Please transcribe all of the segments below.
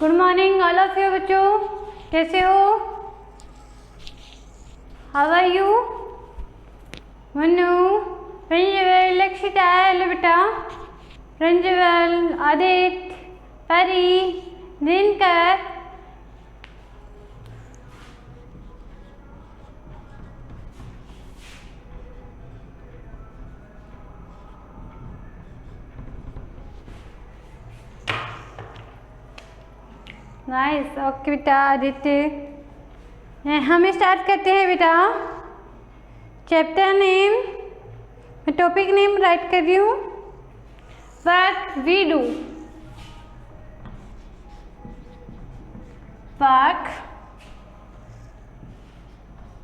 Good morning all of you बच्चों, कैसे हो? How are you? Manu, Ranjwel, Lakshita, hello बेटा, रंजवेल, आदित्य, परी, दिनकर, नाइस। ओके बेटा आदित्य, हम स्टार्ट करते हैं बेटा। चैप्टर नेम, मैं टॉपिक नेम राइट कर रही हूँ। Work we do, work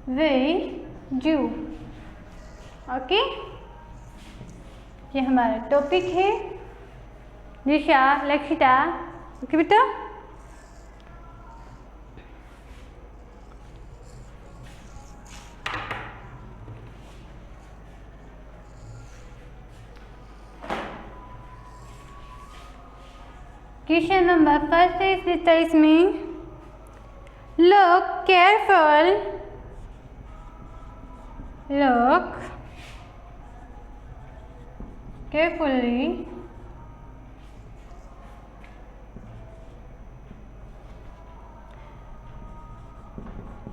we do. Okay, ये हमारा टॉपिक है। दिशा, लक्षिता, ओके बेटा। क्वेश्चन नंबर फर्स्ट इज देता है इसमें, look careful, look carefully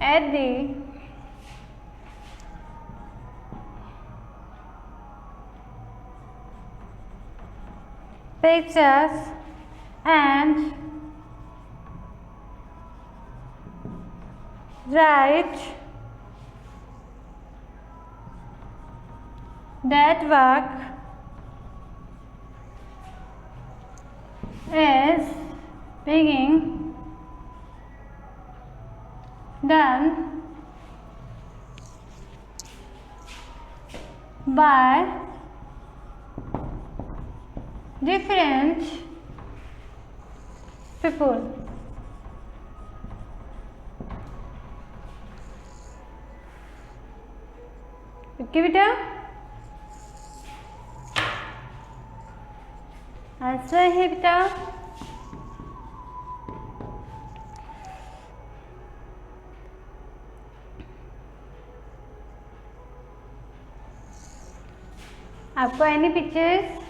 at the pictures and write that work is being done by different people. Okay बेटा, answer है बेटा आपको एनी पिक्चर्स,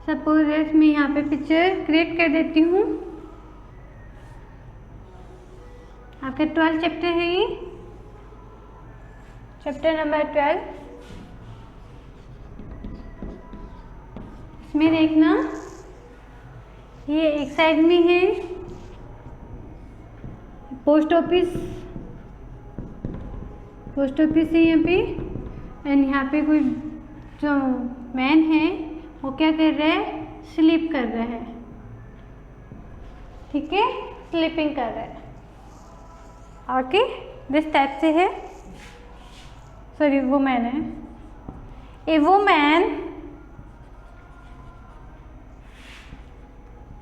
सपोज मैं यहाँ पे पिक्चर क्रिएट कर देती हूँ। आपका 12 चैप्टर है ये, चैप्टर नंबर 12। इसमें देखना, ये एक साइड में है पोस्ट ऑफिस, पोस्ट ऑफिस है यहाँ पे। एंड यहाँ पे कोई जो मैन है वो क्या कर रहा है, स्लीप कर रहा है, ठीक है, स्लीपिंग कर रहा है। ओके, दिस टाइप से है, सॉरी वुमेन है। A women,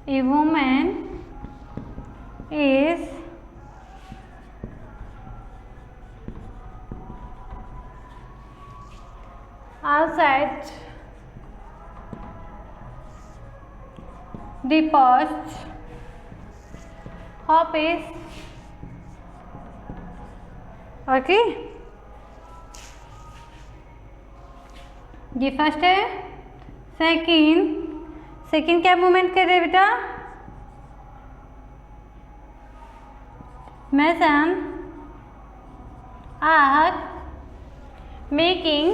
a women is outside the post office. Okay, ये फर्स्ट है। सेकंड, सेकंड क्या मूवमेंट कर रहे हैं बेटा? Mason are making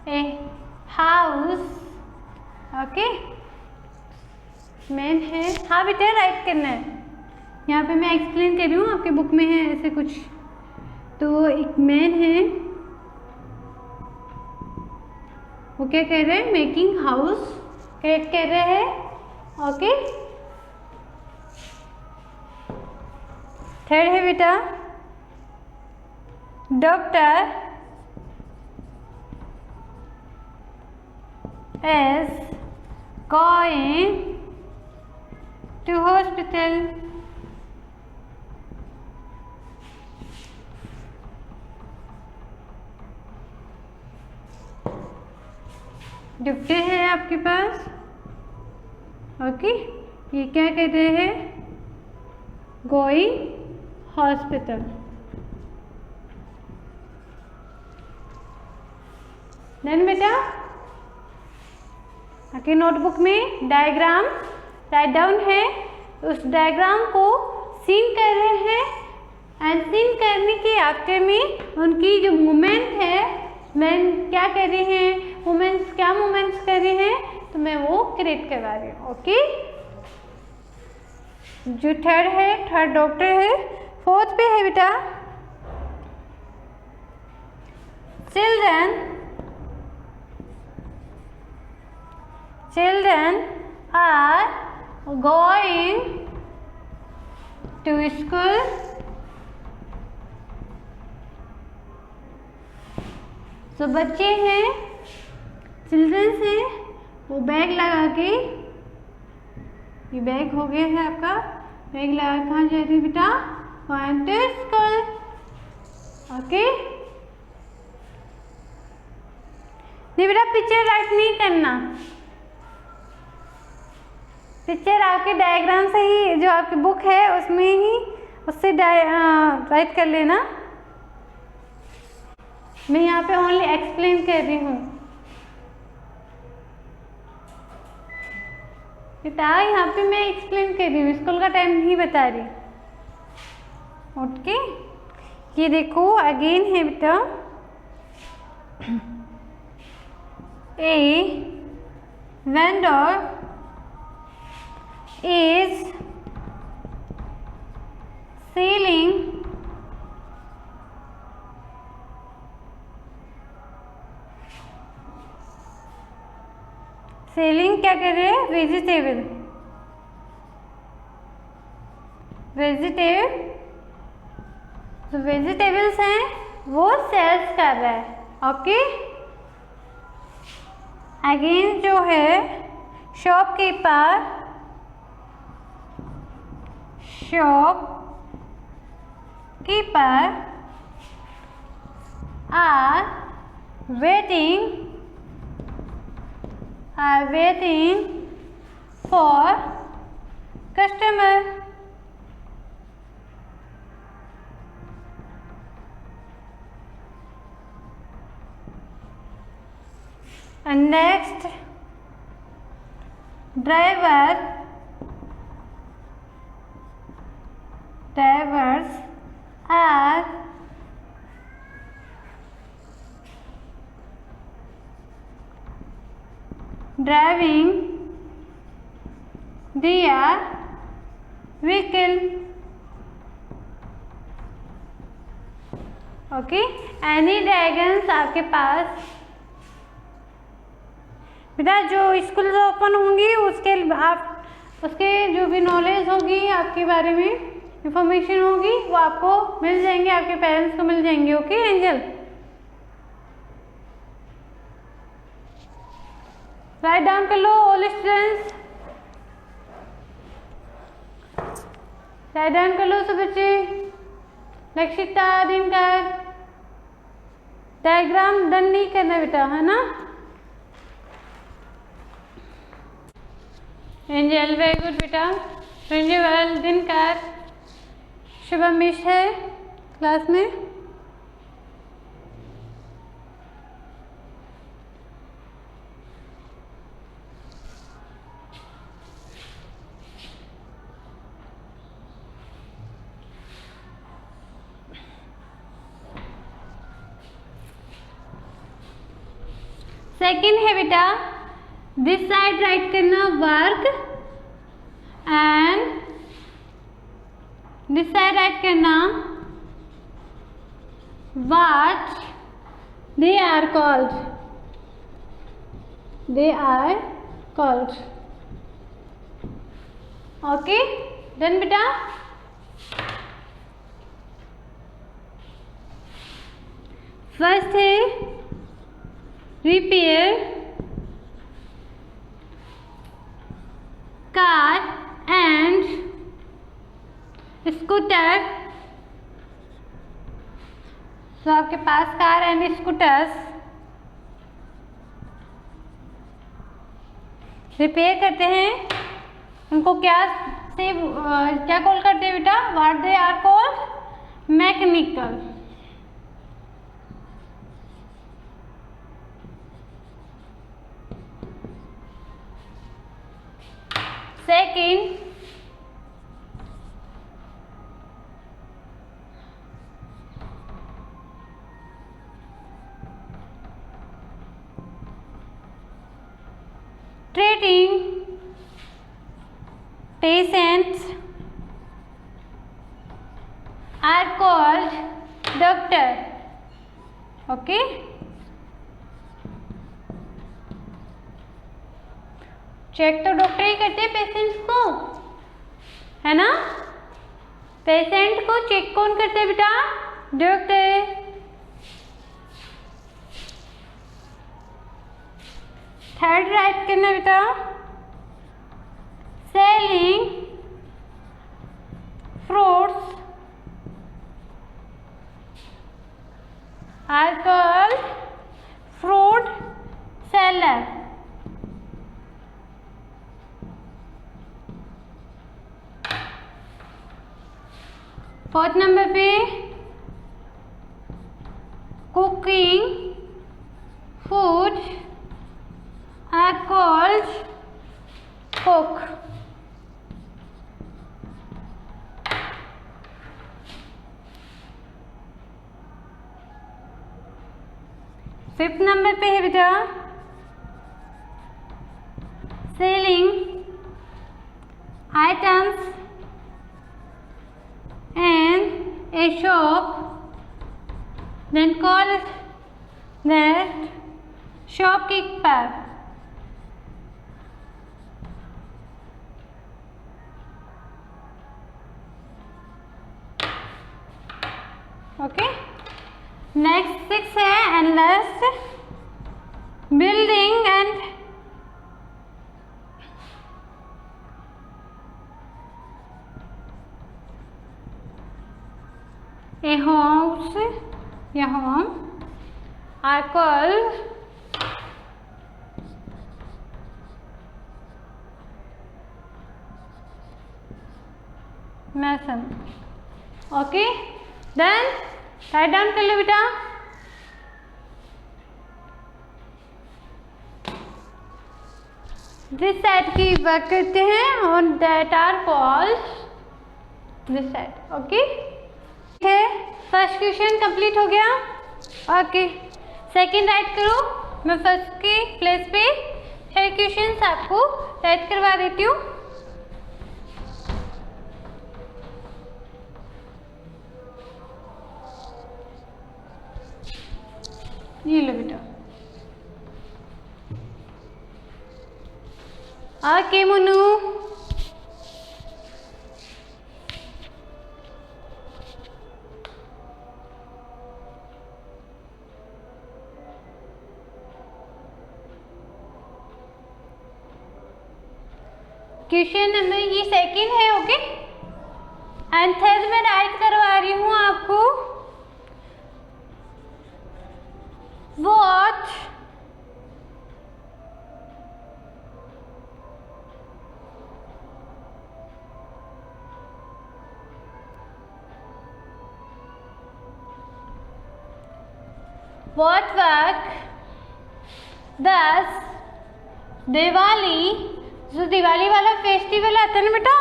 a house. Okay, man है, हाँ बेटा राइट करना है। यहाँ पे मैं एक्सप्लेन कर रही हूँ, आपके बुक में है ऐसे कुछ। तो एक मैन है, वो क्या कर रहे हैं, मेकिंग हाउस क्रिएट कर रहे हैं। ओके, थर्ड है बेटा, doctor is going to hospital. Doctor है आपके पास, ओके, ये क्या कहते हैं? Going hospital. देन बेटा आपकी नोटबुक में डायग्राम राइट डाउन है, उस डायग्राम को सीन कर रहे हैं एंड सीन करने के आफ्टर में उनकी जो मूवमेंट है, मैं क्या कर रही हैं, वुमेन्स क्या मूवमेंट्स कर रही हैं, तो मैं वो क्रिएट करवा रही हूँ। ओके, जो थर्ड है, थर्ड डॉक्टर है। फोर्थ पे है बेटा children are going to school। तो बच्चे हैं, चिल्ड्रंस हैं, वो बैग लगा के, ये बैग हो गया है आपका, बैग लगा कहाँ जा रही है बेटा? Going to school। ओके, नहीं बेटा पिक्चर राइट नहीं करना, पिक्चर आपके डायग्राम से ही, जो आपकी बुक है उसमें ही, उससे राइट कर लेना। मैं यहाँ पे ओनली एक्सप्लेन कर रही हूँ बेटा, यहाँ पे मैं एक्सप्लेन कर रही हूँ, स्कूल का टाइम नहीं बता रही। ओके, ये देखो अगेन है बेटा, ए वेंडर is selling क्या कर रहे हैं? वेजिटेबल जो वेजिटेबल्स हैं वो सेल्स कर रहा है। ओके, अगेन जो है shopkeeper are waiting for customer। and next drivers are driving their vehicle। Okay, any diagrams आपके पास बेटा, जो स्कूल ओपन होंगी उसके जो भी नॉलेज होगी आपके बारे में, इंफॉर्मेशन होगी, वो आपको मिल जाएंगे, आपके पेरेंट्स को मिल जाएंगे। ओके एंजल, राइट डाउन कर लो ऑल स्टूडेंट्स, राइट डाउन कर लो सब बच्चे। लक्षिता, दिनकर, डायग्राम डन नहीं करना बेटा, है ना? एंजल वेरी गुड बेटा, प्रिंसिपल दिनकर, शुभम मिश है क्लास में। सेकंड है बेटा, दिस साइड राइट करना work and this side write करना what they are called। Okay done बेटा। फर्स्ट है रिपेयर कार एंड स्कूटर। तो आपके पास कार एंड स्कूटर्स रिपेयर करते हैं उनको क्या कॉल करते हैं बेटा? What they are called? Mechanical. Second, treating patients are called doctor. Okay, check तो डॉक्टर ही करते हैं पेशेंट्स को, है ना? पेशेंट को चेक कौन करते हैं बेटा? डॉक्टर। थर्ड राइट करना बेटा, selling fruits are called fruit seller. Fourth number पे cooking food are called cook. Fifth number पे है बेटा selling items and a shop, then call that shopkeeper. Okay, next 6 है and last building and a house या home are called mason. Okay, then write down कर लो बेटा। This side की work करते हैं और that are called this side. Okay, है फर्स्ट क्वेश्चन कंप्लीट हो गया। ओके, सेकंड राइट करो। मैं फर्स्ट के प्लेस पे 6 क्वेश्चन आपको राइट करवा देती हूँ। ये लो बेटा। ओके मोनू, क्वेश्चन नंबर ये सेकंड है। ओके, एंड थर्ड में राइट करवा रही हूँ आपको What work does दिवाली, जो दिवाली वाला फेस्टिवल आता है ना बेटा,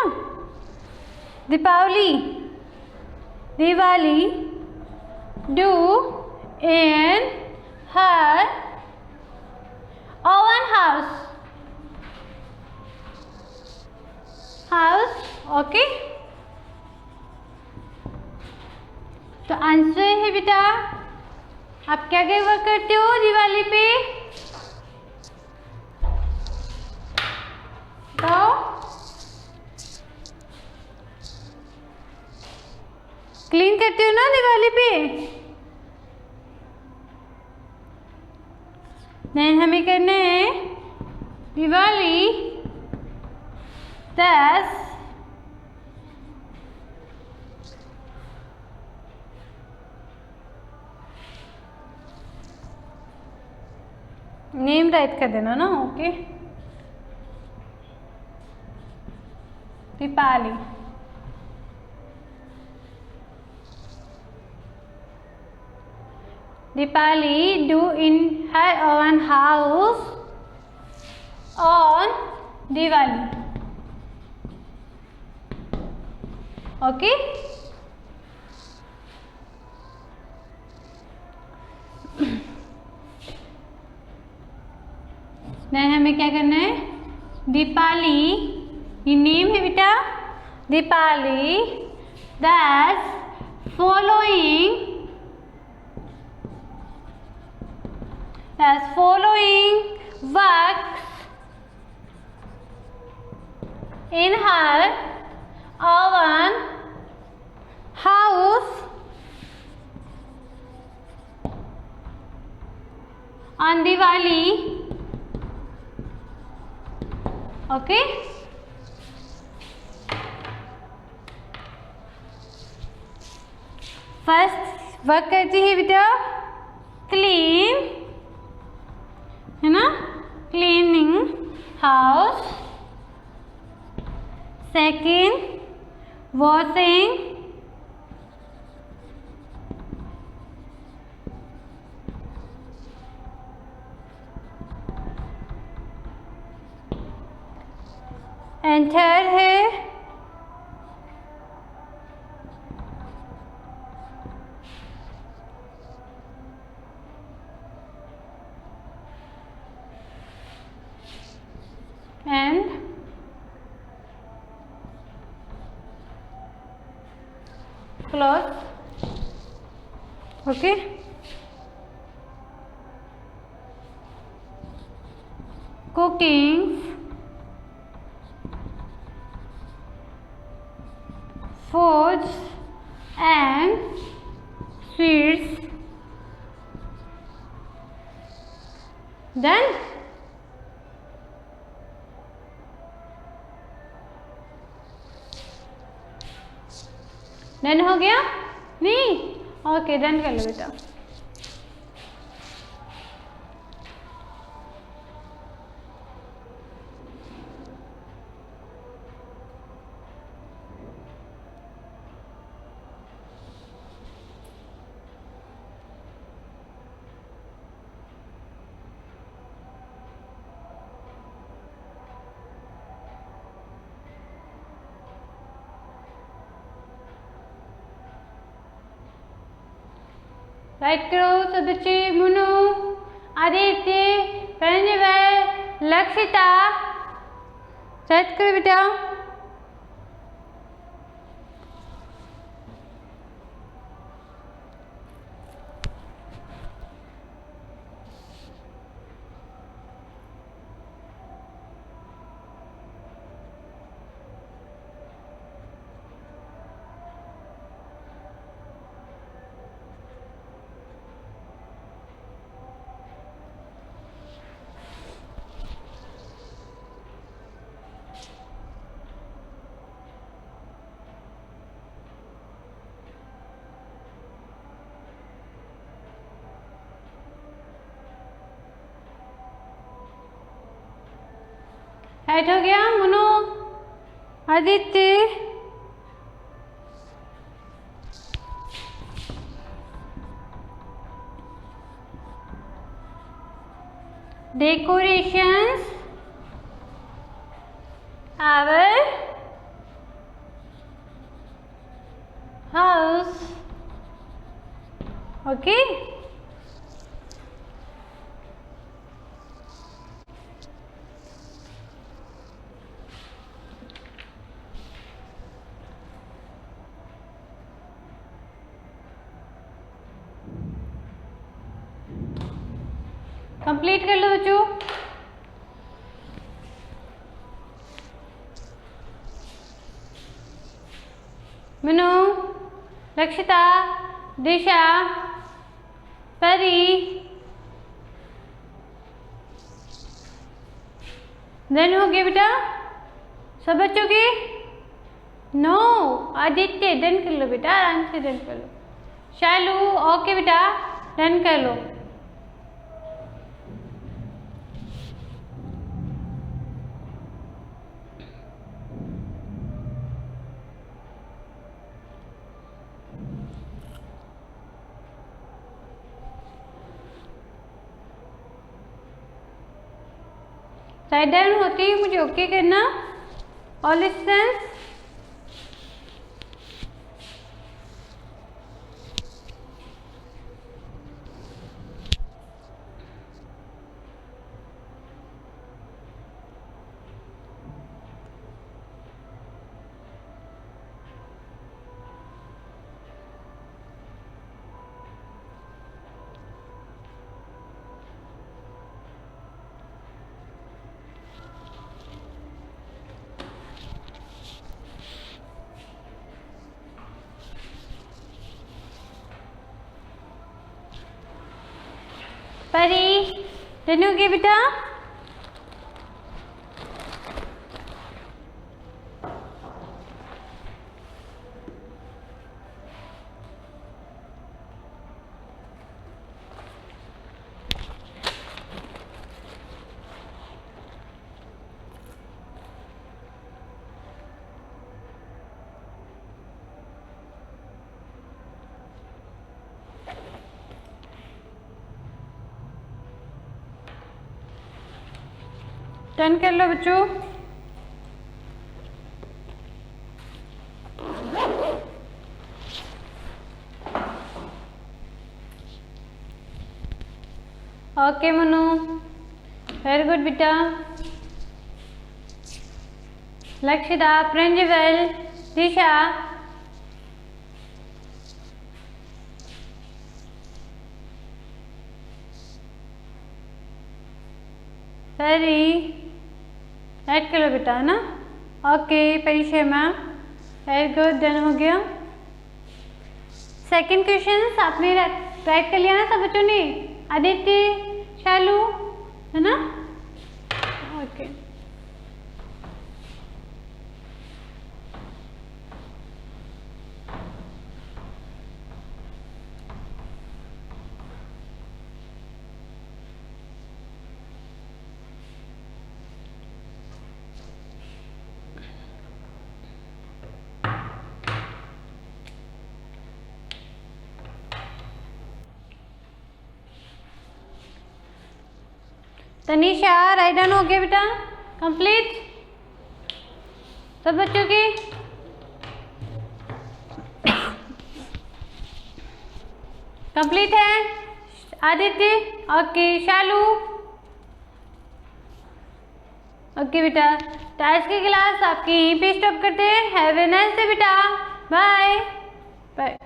Deepavali, Diwali do in her own house. Okay, तो आंसर है बेटा, आप क्या क्या वर्क करते हो दिवाली पे? तो क्लीन करते हो ना दिवाली पे? देन हमें करना है दिवाली 10 नेम राइट कर देना ना। Okay, Dipali. Dipali do in her own house on Diwali. Okay? Then हमें क्या करना है? दीपाली, ये नेम है बेटा, Dipali that following works in her own house on Diwali. Okay? First work करती है बेटा क्लीन, है ना, cleaning house. Second washing, and third है and close. Okay, cooking, foods and sweets. Done. Done हो गया? नहीं? ओके, डन कर लो बेटा। राइट करो सब बच्चे, मुनु, आदित्य, प्रणव, लक्षिता, राइट करो बेटा। राइट हो गया Munu, Aditya, decorations our house. Okay, complete कर लो बच्चों। मिनू, लक्षिता, दिशा, परी, डन हो गया बेटा सब बच्चों के? नो, आदित्य डन कर लो बेटा, आराम से डन कर लो। शालू, ओके बेटा, डन कर लो। राइट डाउन होती है मुझे ओके करना। ऑल स्टूडेंट्स परी डन हो गया बेटा? टर्न कर लो बच्चों। ओके मनु, वेरी गुड बेटा। लक्षिता, प्रिंजिवल, दिशा, परी ऐड कर लो बेटा, है ना? ओके परीक्षा मैम, वेरी गुड, डन हो गया। सेकंड क्वेश्चन आपने राइट कर लिया ना सब बच्चों ने? आदित्य, शालू, है ना? ओके तनीषा, राइट डाउन हो गया बेटा? कंप्लीट सब बच्चों की? कंप्लीट है आदित्य? ओके शालू, ओके बेटा। तो आज की क्लास आपकी यहीं पे स्टॉप करते हैं। हैव ए नाइस डे बेटा, बाय बाय।